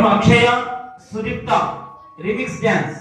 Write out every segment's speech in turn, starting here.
from Akshaya Sudipta remix dance.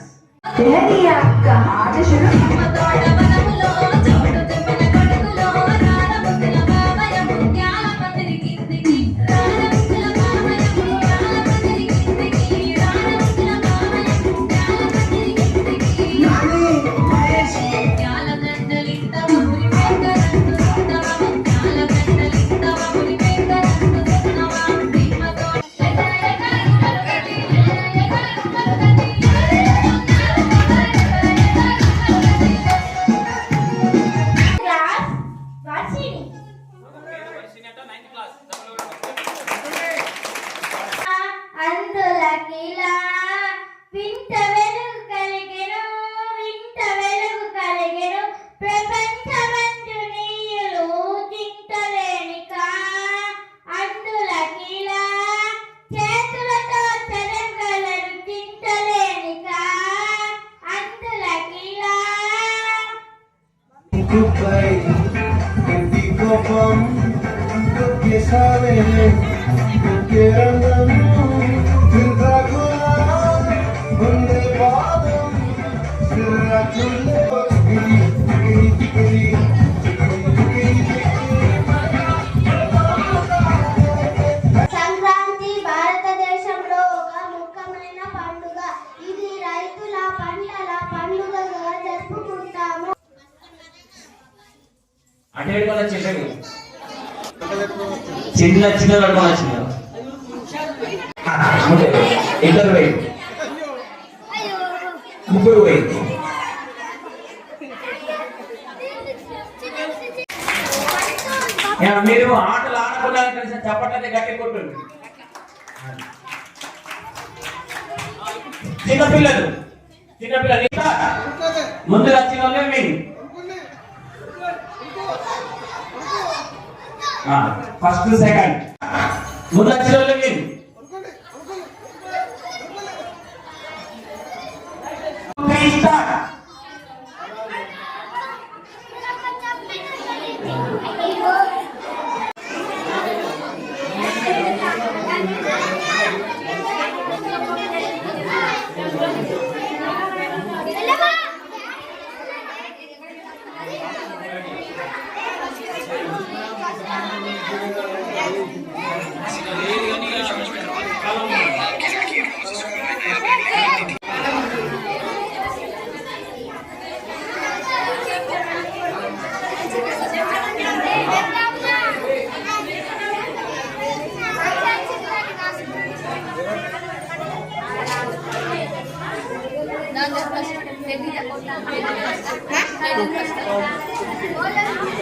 Sankranti భారతదేశంలో ఒక ముఖ్యమైన పండుగ. ఇది రైతుల పంటల పండుగగా జరుపుకుంటాము. అంటే చిన్న చిన్న నడవచ్చిన ఇద్దరు వై ముగ్గురు వై మీరు ఆటలు ఆడకుండా కలిసి చప్పట్లయితే గట్టి కొట్టుంది. చిన్నపిల్లలు ముందు వచ్చిన వాళ్ళే మీరు ఫస్ట్ సెకండ్ ముందు వచ్చిన వాళ్ళే మీరు Hah?